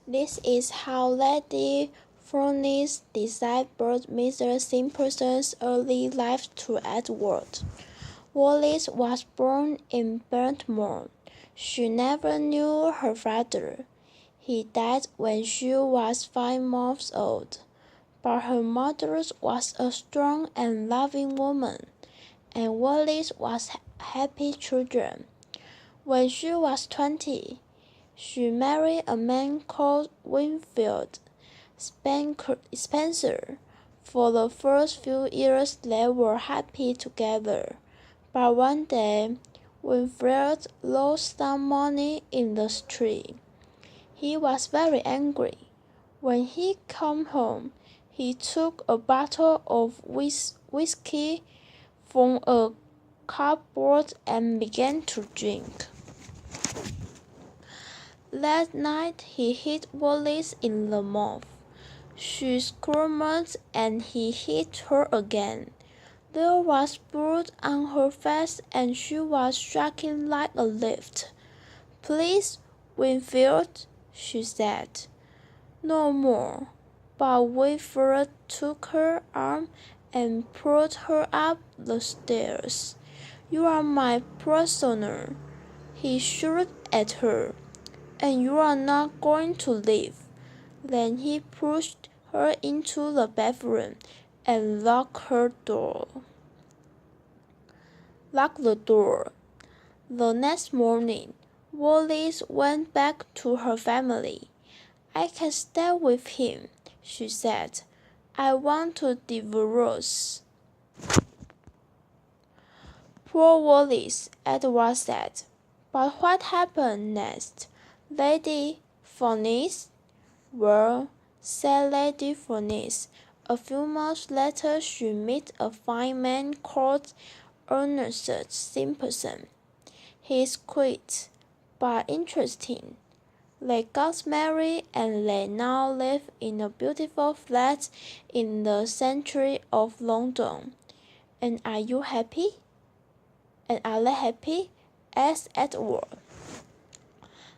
This is how Lady Furness deciphered Mr. Simpson's early life to Edward. Wallis was born in Baltimore. She never knew her father. He died when she was 5 months old. But her mother was a strong and loving woman, and Wallis was happy children. When she was 20, she married a man called Winfield Spencer. For the first few years they were happy together, but one day Winfield lost some money in the street. He was very angry. When he came home, he took a bottle of whiskey from a cupboard and began to drink. That night he hit Wallis in the mouth. She screamed and he hit her again. There was blood on her face and she was shaking like a leaf. "Please, Winfield," she said. "No more." But Winfield took her arm and pulled her up the stairs. "You are my prisoner," he shouted at her, "and you are not going to leave." Then he pushed her into the bathroom and locked the door. The next morning, Wallis went back to her family. "I can stay with him," she said. "I want to divorce." "Poor Wallis," Edward said. "But what happened next, Lady Furness?" "Well," said Lady Furness, "a few months later she met a fine man called Ernest Simpson. He's quiet, but interesting. They got married and they now live in a beautiful flat in the centre of London. And are you happy?" "And are they happy?" asked Edward.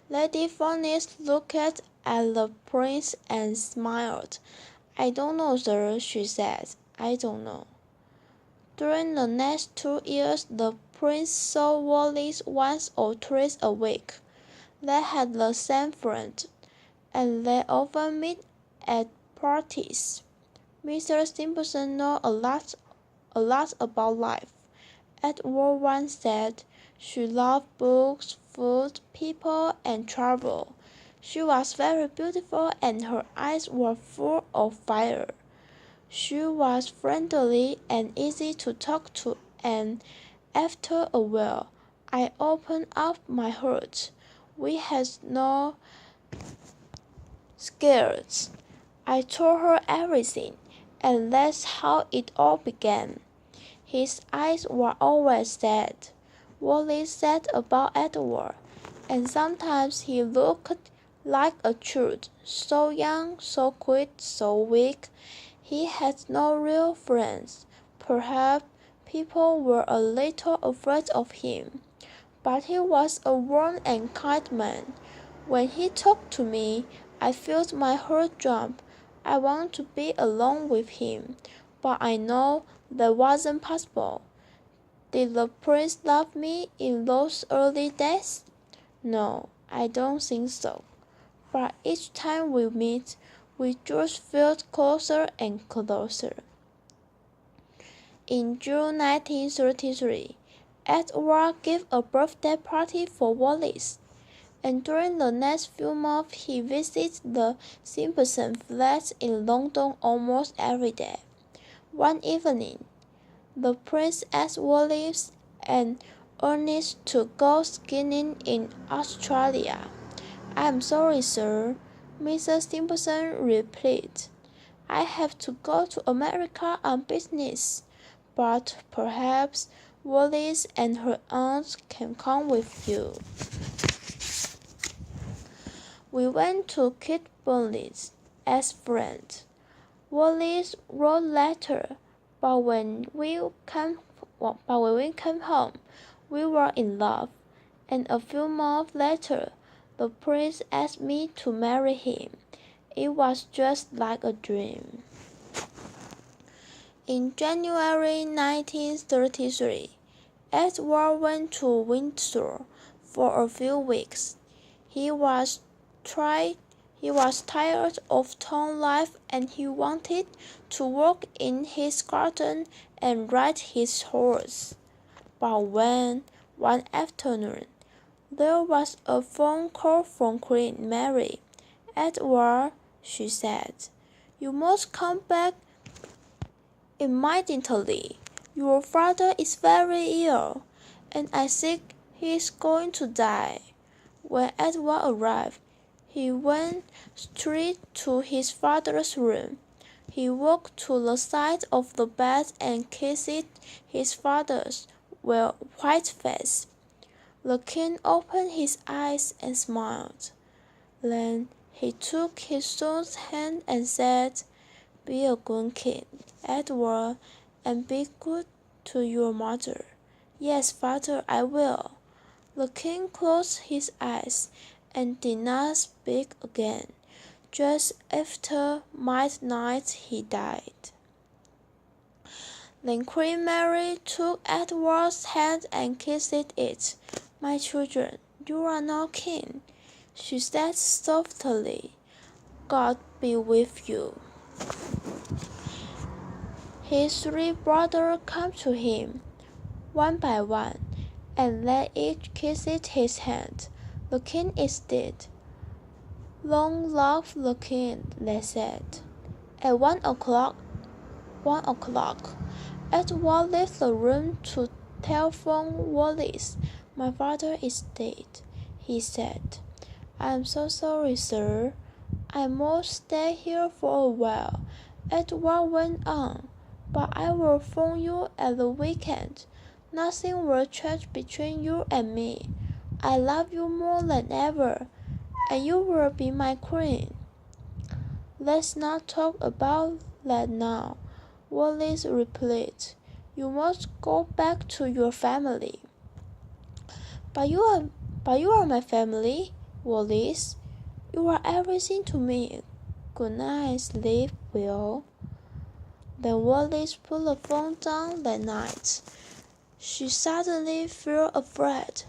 Lady Furness looked at the prince and smiled. "I don't know, sir," she said. "I don't know." During the next 2 years the prince saw Wallis once or twice a week. They had the same friend, and they often met at parties. Mr. Simpson knew a lot about life. Edward once said she loved books, food, people, and travel. She was very beautiful and her eyes were full of fire. She was friendly and easy to talk to, and after a while I opened up my heart. We had no scares. I told her everything, and that's how it all began. His eyes were always sad," Wallis said about Edward, "and sometimes he looked like a child, so young, so quick, so weak. He had no real friends. Perhaps people were a little afraid of him, but he was a warm and kind man. When he talked to me, I felt my heart jump. I wanted to be alone with him, but I know that wasn't possible." "Did the prince love me in those early days?" "No, I don't think so. But each time we meet, we just feel closer and closer." In June 1933, Edward gave a birthday party for Wallis, and during the next few months he visited the Simpson flat in London almost every day. One evening, the prince asked Wallis and Ernest to go skiing in Australia. "I'm sorry, sir," Mr. Simpson replied. "I have to go to America on business, but perhaps Wallis and her aunt can come with you." We went to Kit Burnley's as friends. Wallis wrote letters, but when we came home, we were in love, and a few months later, The prince asked me to marry him. It was just like a dream. In January 1933, Edward went to Windsor for a few weeks. He was tired of town life and he wanted to walk in his garden and ride his horse. But when, one afternoon, there was a phone call from Queen Mary. "Edward," she said, "you must come back immediately. Your father is very ill, and I think he is going to die." When Edward arrived, he went straight to his father's room. He walked to the side of the bed and kissed his father's white face. The king opened his eyes and smiled. Then he took his son's hand and said, "Be a good king, Edward, and be good to your mother." "Yes, father, I will." The king closed his eyes and did not speak again. Just after midnight he died. Then Queen Mary took Edward's hand and kissed it. "My children, you are now king," she said softly. "God be with you." His three brothers came to him, one by one, and they each kissed his hand. "The king is dead." "Long live the king," they said. At 1 o'clock, Edward left the room to telephone Wallis. "My father is dead," he said. "I am so sorry, sir. I must stay here for a while," Edward went on, "but I will phone you at the weekend. Nothing will change between you and me. I love you more than ever, and you will be my queen." "Let's not talk about that now," Wallis replied. "You must go back to your family." But you are my family, Wallis. You are everything to me. Good night, sleep well." Then Wallis put the phone down that night. She suddenly felt afraid.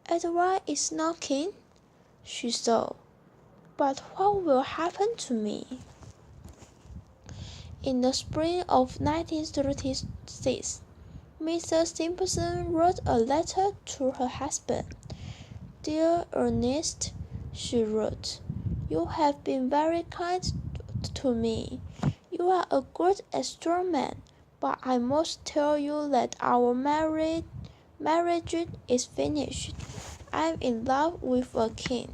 "Edward is not king," she thought. "But what will happen to me?" In the spring of 1936, Mrs. Simpson wrote a letter to her husband. "Dear Ernest," she wrote, "you have been very kind to me. You are a good and strong man, but I must tell you that our marriage is finished. I am in love with a king,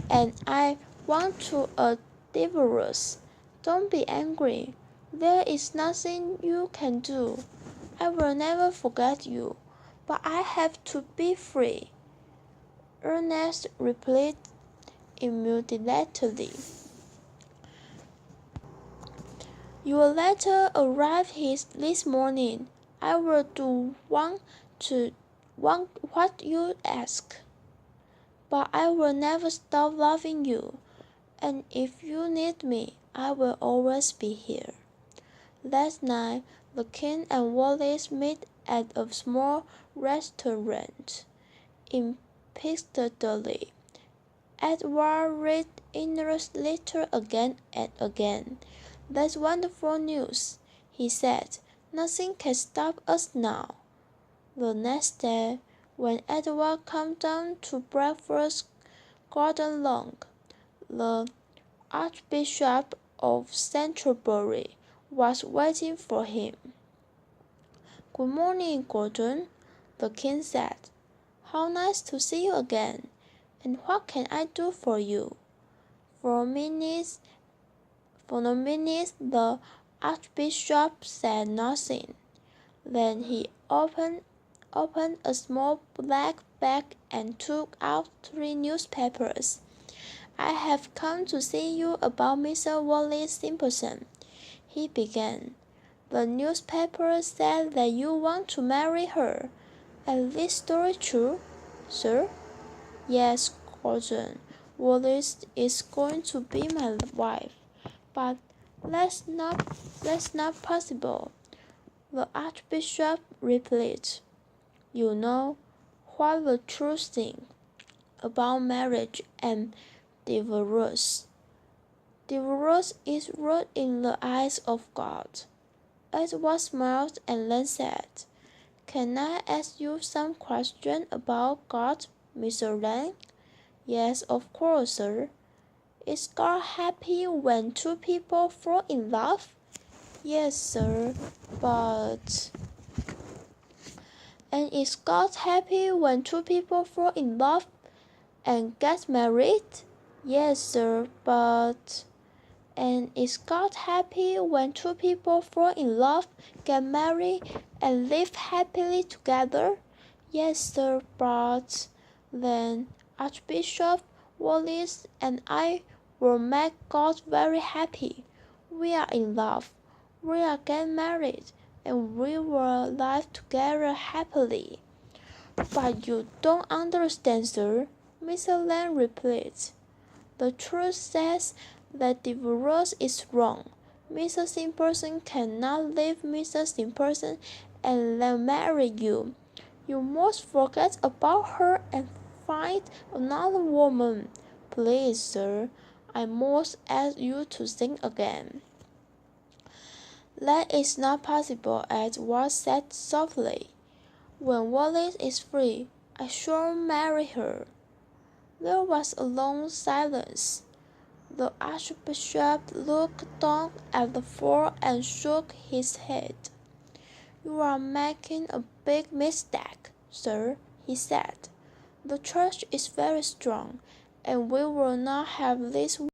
and I want to a divorce. Don't be angry. There is nothing you can do. I will never forget you, but I have to be free." Ernest replied immediately. "Your letter arrived this morning. I will do what you ask. But I will never stop loving you, and if you need me, I will always be here." That night, the king and Wallis met at a small restaurant in Piccadilly. Edward read Inez's letter again and again. "That's wonderful news," he said. "Nothing can stop us now." The next day, when Edward came down to breakfast garden long, the Archbishop of Canterbury was waiting for him. "Good morning, Gordon," the king said. "How nice to see you again. And what can I do for you?" For a minute, the Archbishop said nothing. Then he opened a small black bag and took out 3 newspapers. "I have come to see you about Mr. Wallis Simpson," he began. "The newspaper said that you want to marry her. Is this story true, sir?" "Yes, important. Wallis is going to be my wife, but that's not possible. The Archbishop replied, "You know what the truth thing about marriage and divorce. Divorce is rude in the eyes of God." Edward smiled and then said, "Can I ask you some question about God, Mr. Lang?" "Yes, of course, sir." "Is God happy when two people fall in love?" "Yes, sir, but—" "And is God happy when two people fall in love and get married?" "Yes, sir, but—" "And is God happy when two people fall in love, get married, and live happily together?" "Yes, sir, but—" "Then Archbishop Wallis and I will make God very happy. We are in love, we are getting married, and we will live together happily." "But you don't understand, sir," Mr. Lang replied. "The truth says that divorce is wrong. Mr. Simpson cannot leave Mr. Simpson and then marry you. You must forget about her and find another woman. Please, sir, I must ask you to think again." "That is not possible," Edward said softly. "When Wallis is free, I shall marry her." There was a long silence. The Archbishop looked down at the floor and shook his head. "You are making a big mistake, sir," he said. "The church is very strong, and we will not have this